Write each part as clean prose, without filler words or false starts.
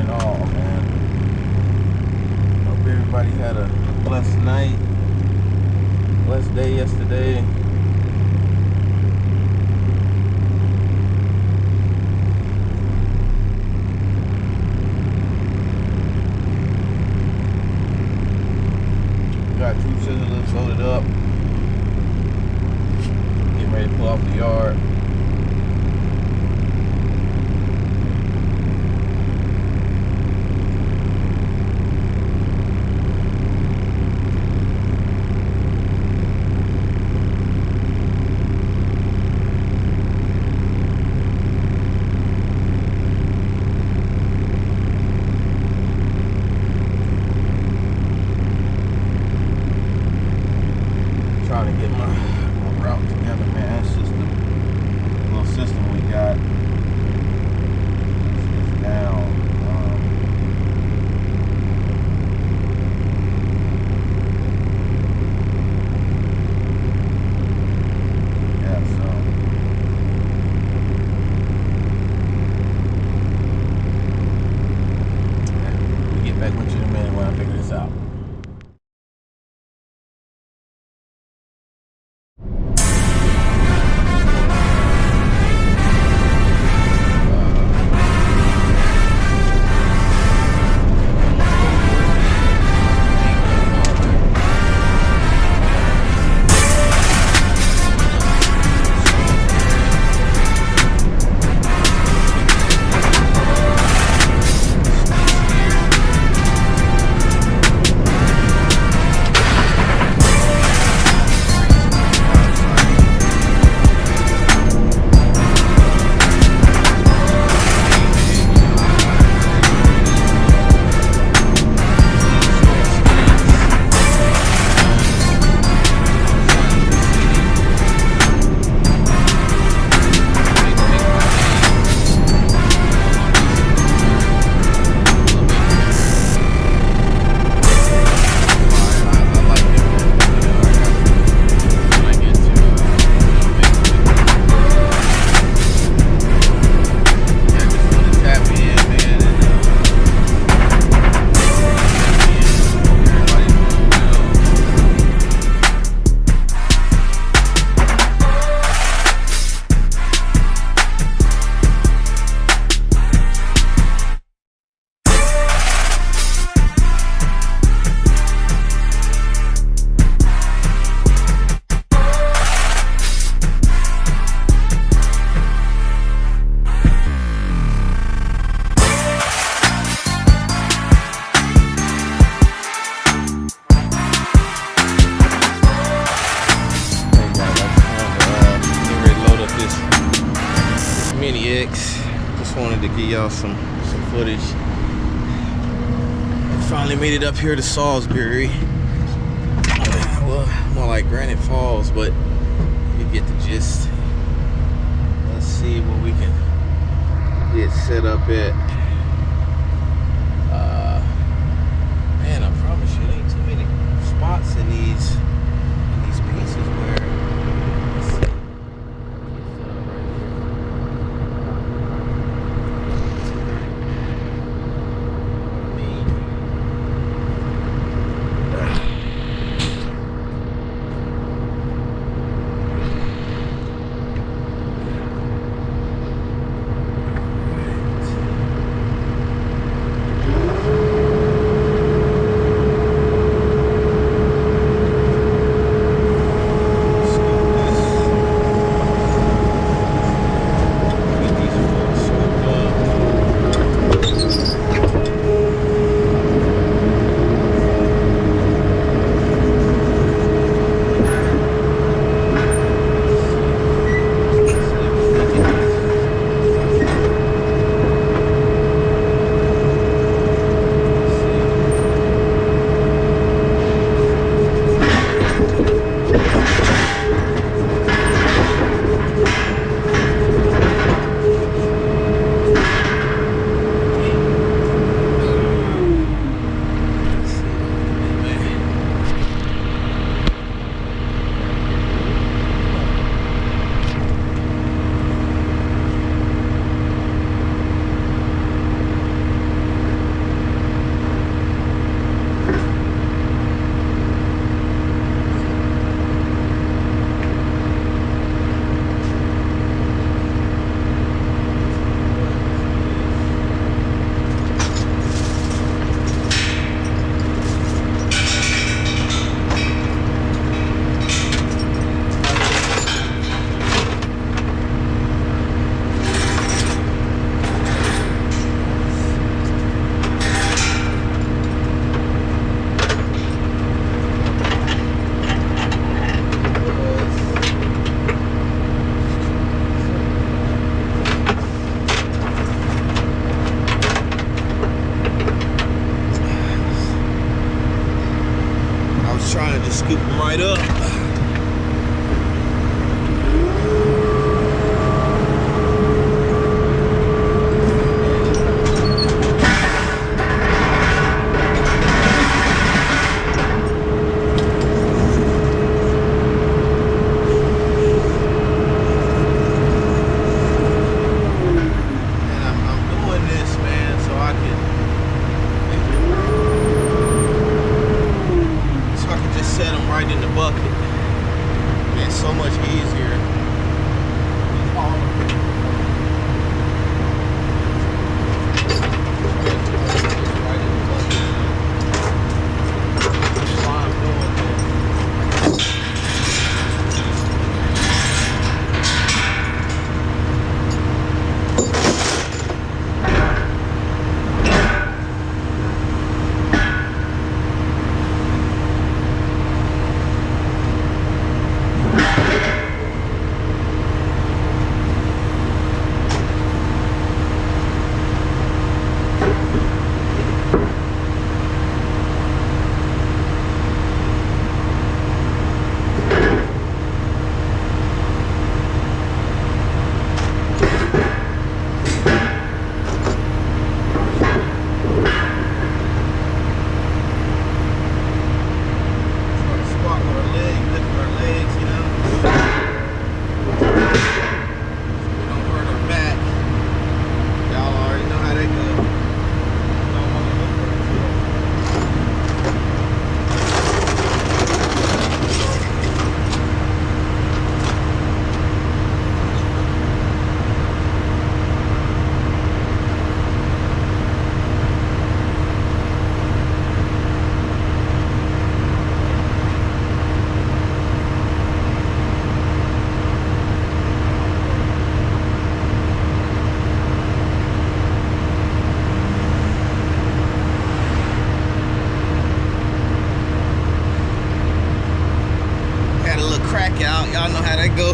in all, man. Hope everybody had a blessed night, blessed day yesterday. Got 2 scissors loaded up. Getting ready to pull off the yard. Trying to get my route together, man. It's just a little system we got. It's down. Yeah, so we'll get back with you in a minute when I figure this out. Just wanted to give y'all some footage. Finally made it up here to Salisbury. Well, more like Granite Falls, but you get the gist. Let's see what we can get set up at. Man, I promise you, there ain't too many spots in these pieces where. Just scoop them right up. Y'all know how that go.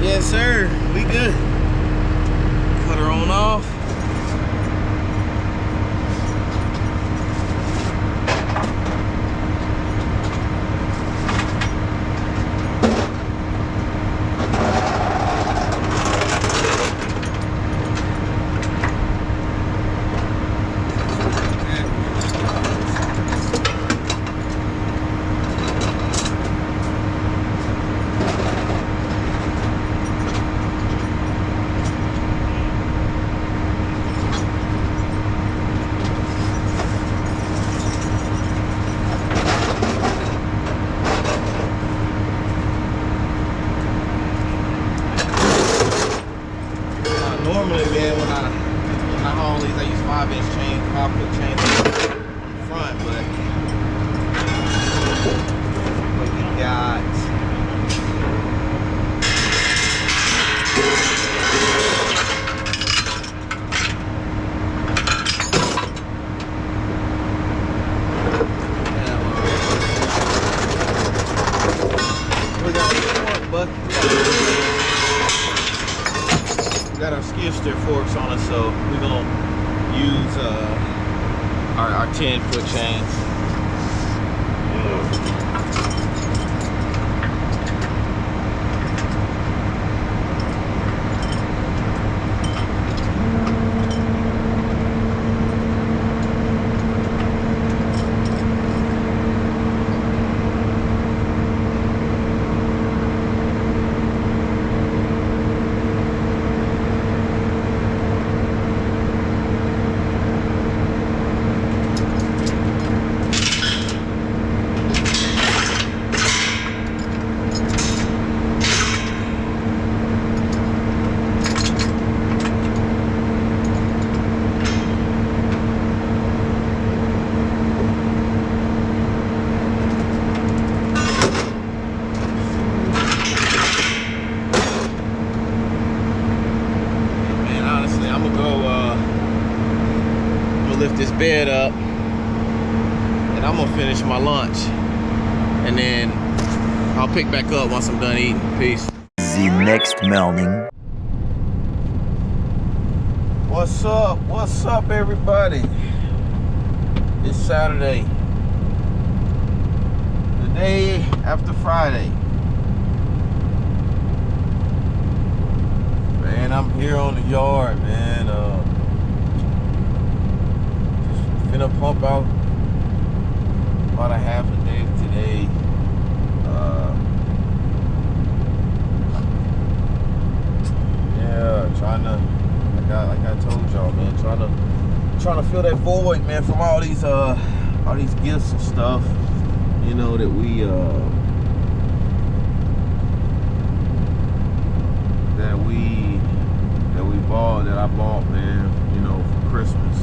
Yes, sir. We good. Cut her on off. Normally, man, when I haul these, I use 5-inch chain, 5-foot chain on the front, but we got forks on us, so we're gonna use our 10-foot chains. This bed up, and I'm gonna finish my lunch, and then I'll pick back up once I'm done eating. Peace. The next morning. What's up? What's up, everybody? It's Saturday, the day after Friday. Man, I'm here on the yard, man. Gonna pump out about a half a day today. Yeah, trying to, like I told y'all, man, trying to fill that void, man, from all these gifts and stuff, you know, that we bought, that I bought, man, you know, for Christmas.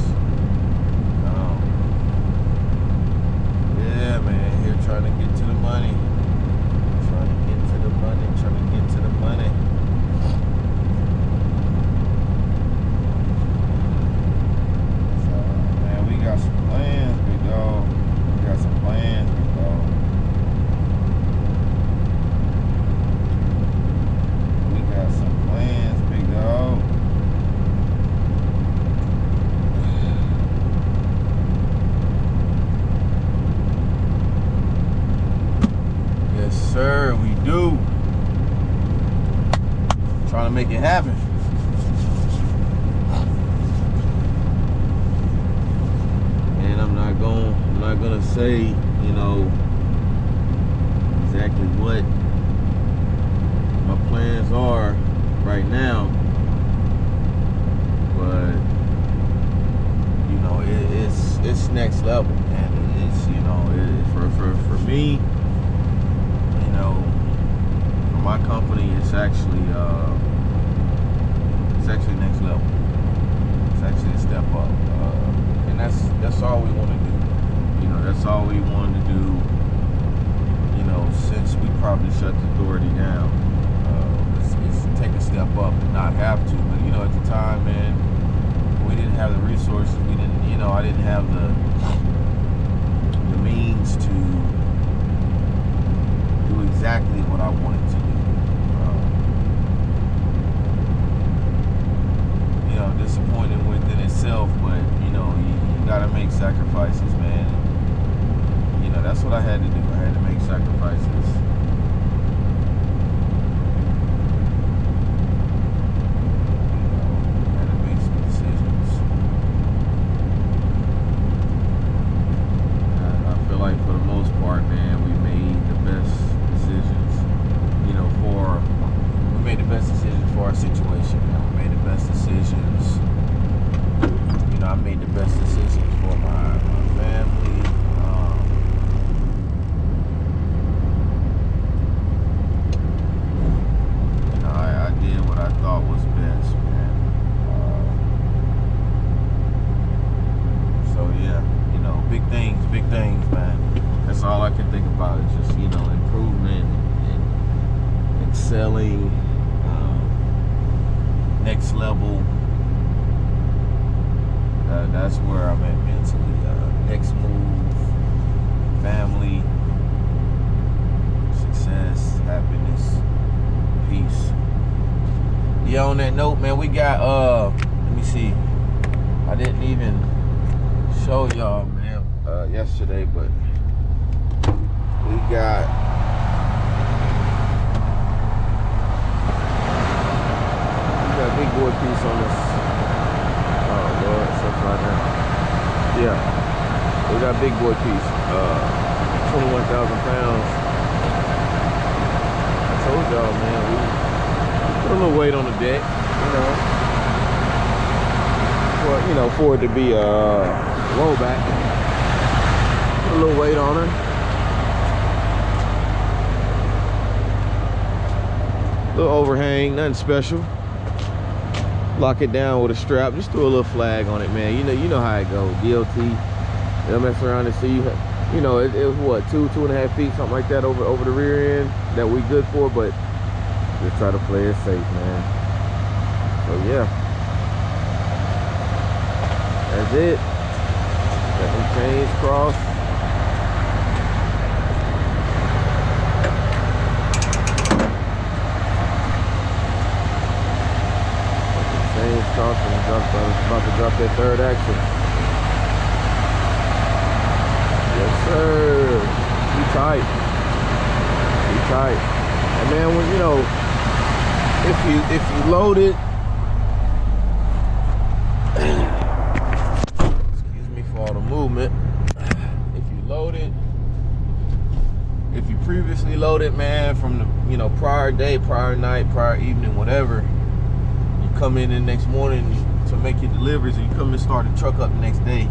Yeah, man, here trying to get to the money. Trying to get to the money. So, man, we got some plans, big dog. We got some plans, big dog. Sir, we do. Trying to make it happen. And I'm not gonna say, you know, exactly what my plans are right now, but you know, it's next level, man. It's, you know, for me. My company is actually next level. It's actually a step up, and that's all we want to do. You know, that's all we wanted to do. You know, since we probably shut the authority down, is take a step up and not have to. But you know, at the time, man, we didn't have the resources. We didn't, you know, I didn't have the means to do exactly what I wanted to do. You know, disappointing within itself, but you know, you gotta make sacrifices, man. You know, that's what I had to do. I had to make sacrifices. I had to make some decisions. I feel like for the most part, man, we made the best decisions. You know, we made the best decisions for our situation. Man. We made the best decisions. You know, I made the best decisions for my family. You know, I did what I thought was best, man. So yeah, you know, big things, man. That's all I can think about is just, you know, improvement and excelling, next level. That's where I'm at mentally. Next move, family, success, happiness, peace. Yeah, on that note, man, we got me see. I didn't even show y'all, man, yesterday, but we got big boy piece on this. Oh Lord, so far down. Yeah, we got big boy piece. 21,000 pounds. I told y'all, man, we put a little weight on the deck, for it to be a rollback. Put a little weight on her. Little overhang, nothing special. Lock it down with a strap. Just throw a little flag on it, man. You know how it goes. DOT. They'll mess around and see. It was what, 2.5 feet, something like that over the rear end that we good for, but just try to play it safe, man. So yeah, that's it. Got them chains crossed. Crossing and about to drop that third axle. Yes, sir. Be tight. Be tight. And man, when if you load it, excuse me for all the movement. If you load it, if you previously loaded, man, from the prior day, prior night, prior evening, whatever. Come in the next morning to make your deliveries, and you come and start the truck up the next day.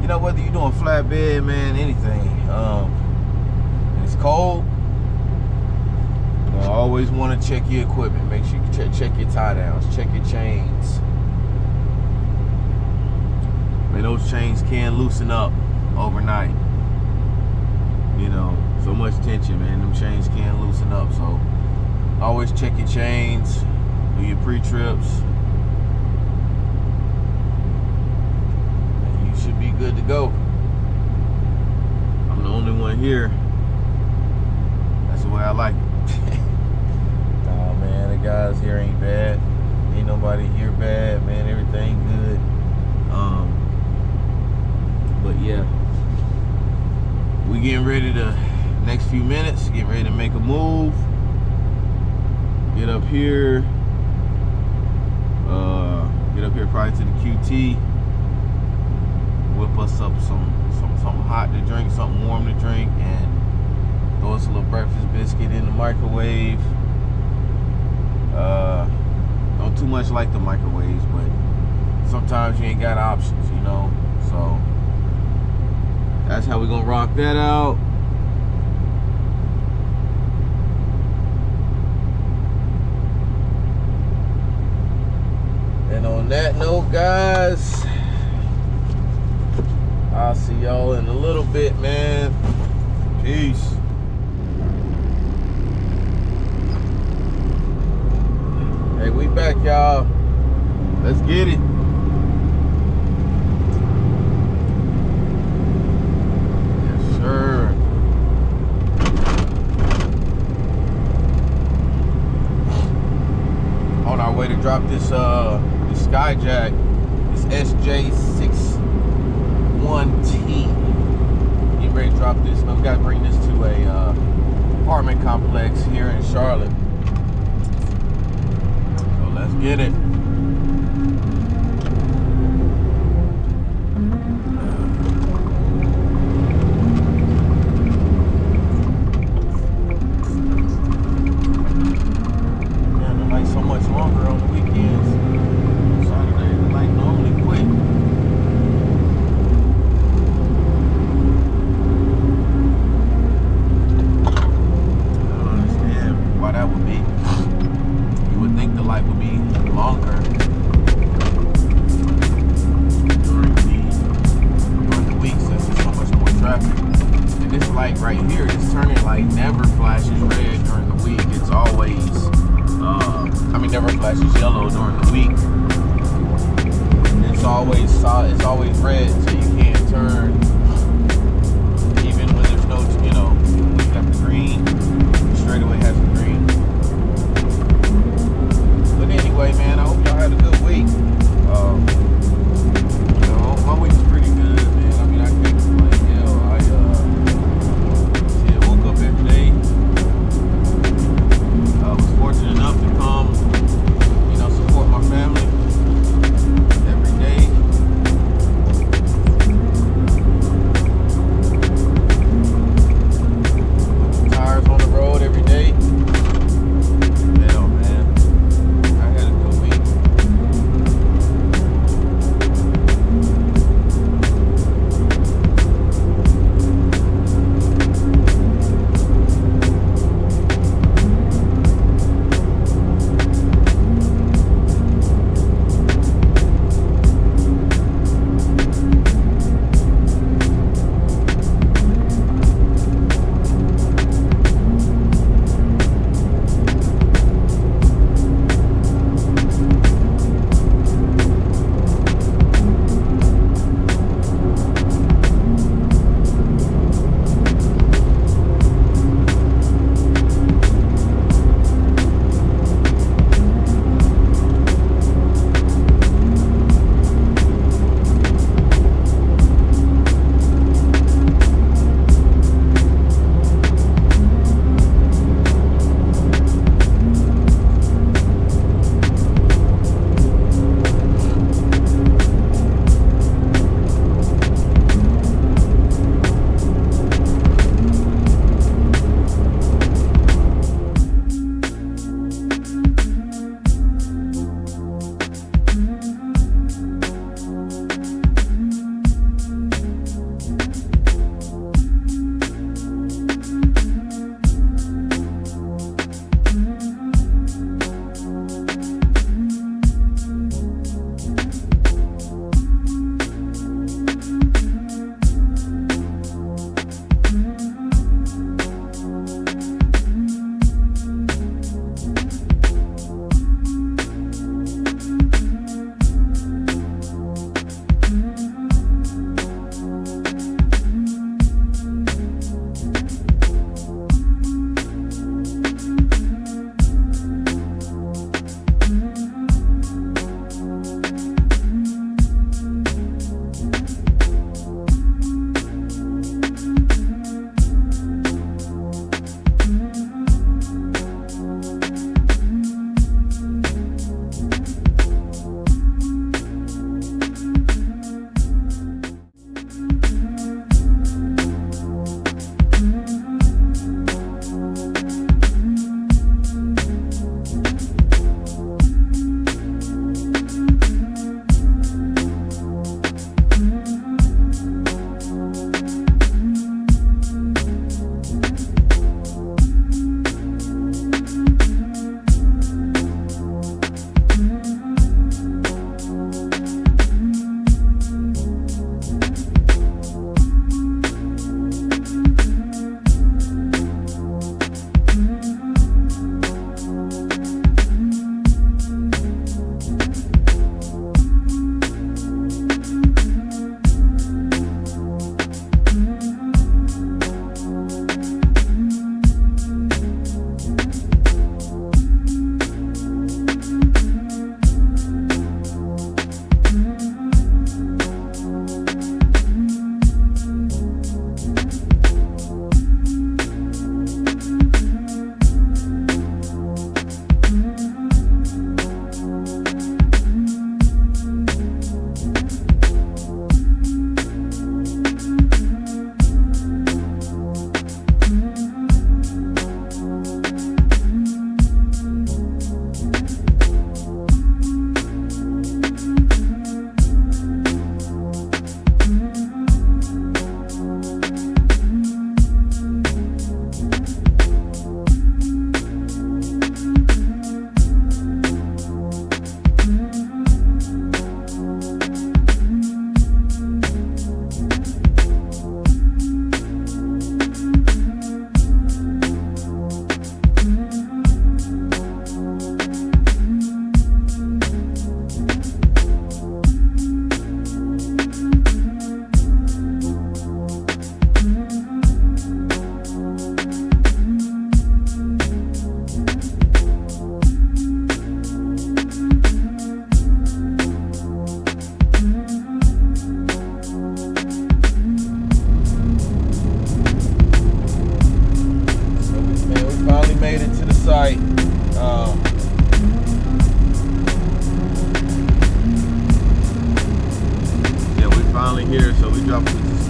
Whether you're doing flatbed, man, anything, and it's cold, always want to check your equipment. Make sure you check your tie downs, check your chains. Man, those chains can loosen up overnight. So much tension, man. Them chains can loosen up. So always check your chains. Do your pre-trips, and you should be good to go. I'm the only one here. That's the way I like it. Oh man, the guys here ain't bad. Ain't nobody here bad, man. Everything good. But yeah, we getting ready to next few minutes. Getting ready to make a move. Get up here. Get up here probably to the QT, whip us up something hot to drink, something warm to drink, and throw us a little breakfast biscuit in the microwave. Don't too much like the microwaves, but sometimes you ain't got options, so that's how we gonna rock that out. And on that note, guys, I'll see y'all in a little bit, man. Peace. Hey, we back, y'all. Let's get it. Yes, sir. On our way to drop this Skyjack, this SJ61T. Get ready to drop this. We got to bring this to a apartment complex here in Charlotte. So let's get it. Man, the light's so much longer on the weekends. Saturday, the light normally quit. I don't understand why that would be. You would think the light would be longer during the week since there's so much more traffic. And this light right here, this turning light, never flashes red during the week. It's always, never flashes yellow during the week. It's always solid. It's always red, so you can't turn. Even when there's no, you got the green. Straightaway has the green. But anyway, man, I hope y'all had a good week.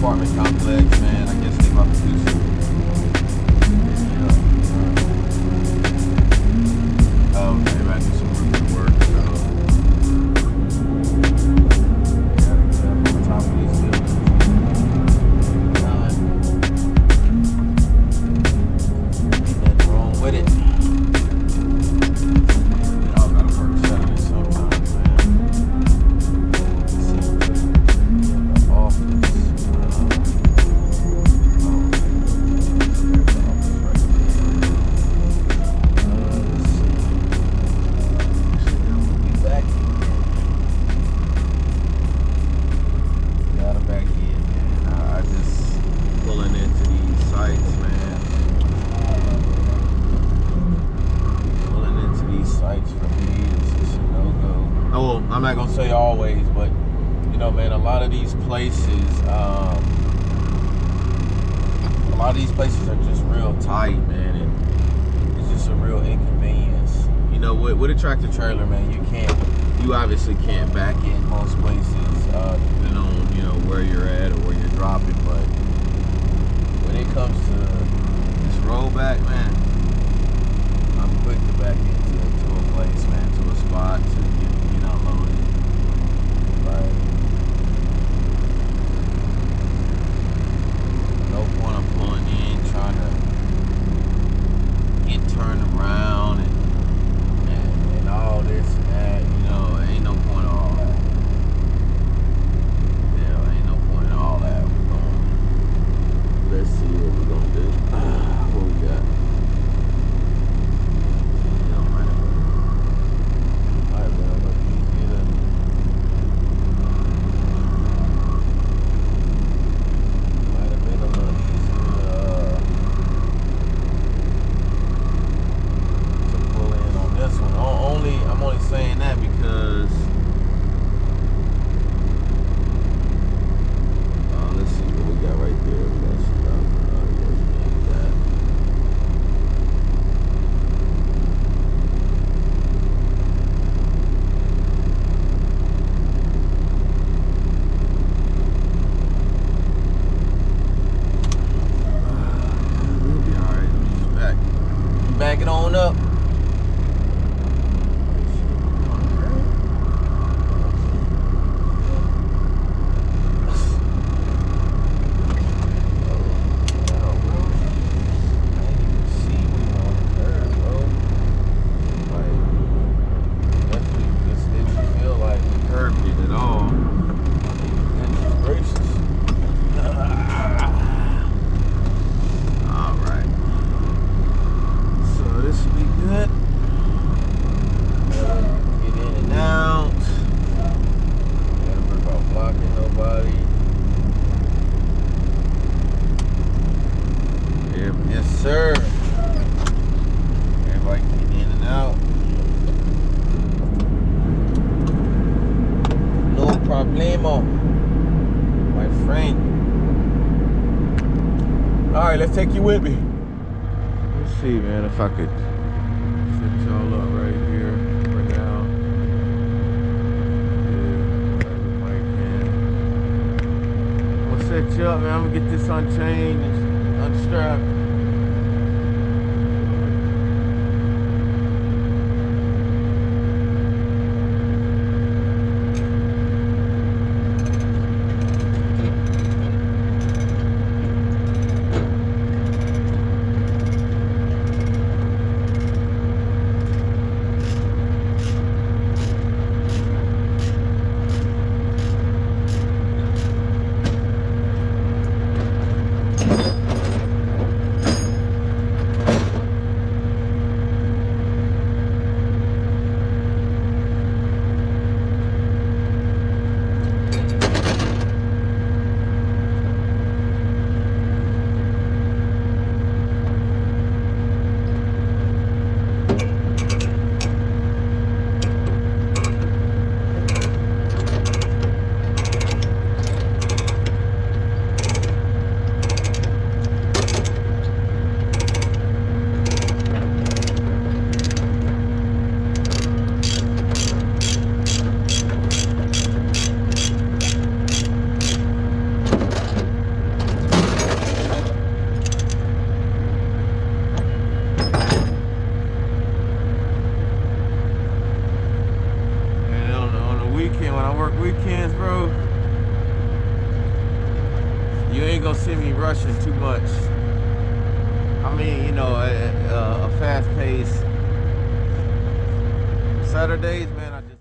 apartment complex, man. I guess they about to do some. Oh, they about to do some roofing work. So gotta get up on top of these buildings. Ain't nothing wrong with it. They all gotta work Saturday sometimes, man. Let's see, the office. I'm not gonna say always, but you know, man, a lot of these places are just real tight, man, and it's just a real inconvenience. You know, with a tractor trailer, man, you obviously can't back in most places, depending on, you know, where you're at or where you're dropping. But when it comes to this rollback, man, I'm quick to back into a place, man, to a spot to get unloaded. Right. No point of pulling in, trying to get turned around and all this and that. You know, ain't no point of all that. Yeah, ain't no point in all that. Let's see what we're gonna do. What we got? I'm only saying that because let's see what we got right there. We got stuff. We'll be alright. Just back it on up. Sir, everybody can get in and out. No problemo, my friend. All right, let's take you with me. Let's see, man, if I could set y'all up right here, right now. Yeah, I'm gonna set you up, man. I'm gonna get this unchained and unstrapped. You ain't gonna see me rushing too much. I mean, you know, a fast pace. Saturdays, man, I just.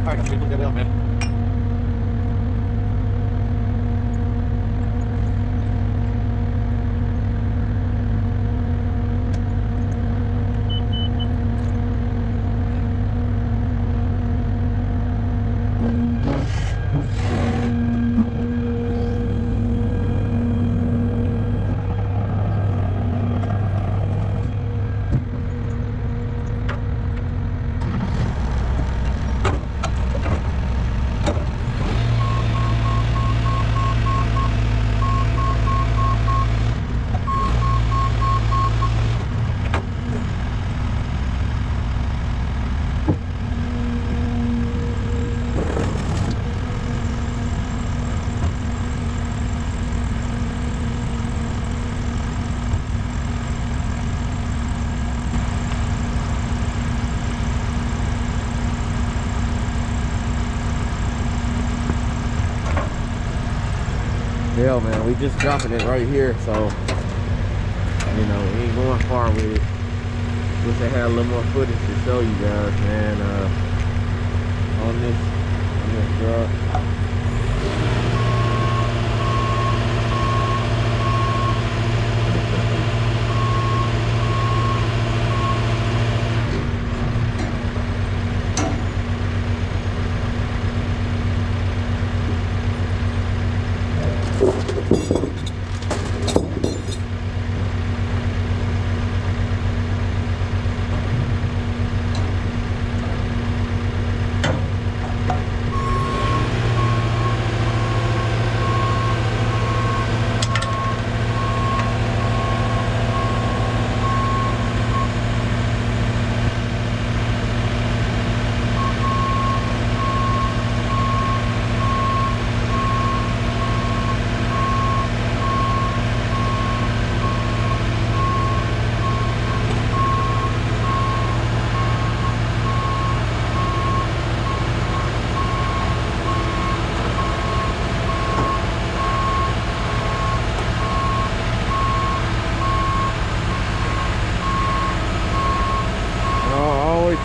All right, look that up, man. Yeah, man, we just dropping it right here, so you know we ain't going far with it. Wish I had a little more footage to show you guys, man. On this truck.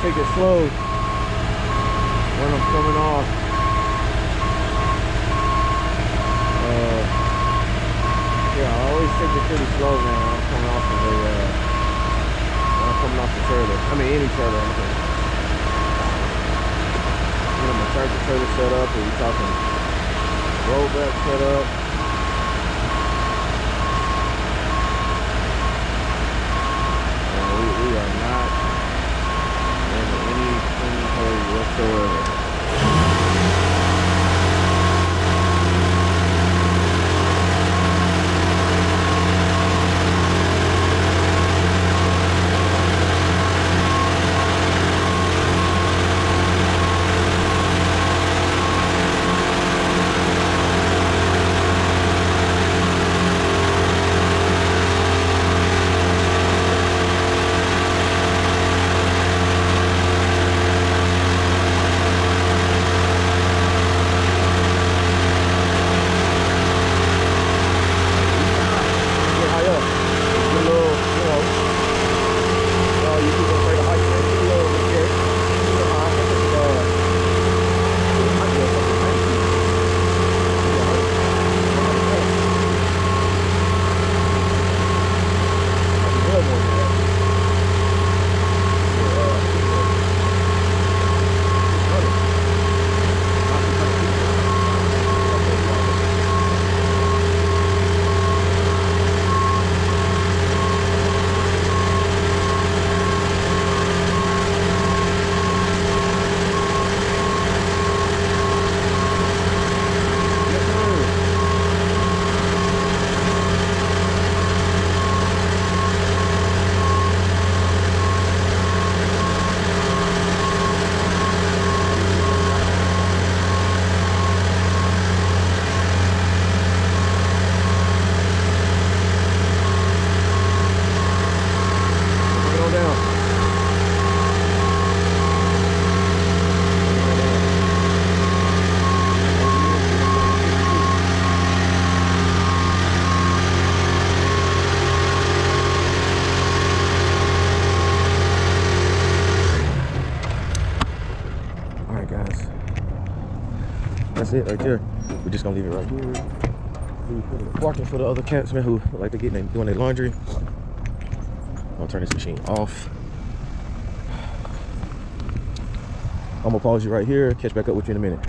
Take it slow when I'm coming off. Yeah, I always take it pretty slow, man, when I'm coming off of the trailer. I mean, any trailer. You know, my tractor trailer set up, or we talking rollback set up. We are not whatsoever. That's it right there. We're just gonna leave it right here. We put it parking for the other cats, man, who like to get doing their laundry. I'll turn this machine off. I'm gonna pause you right here. Catch back up with you in a minute.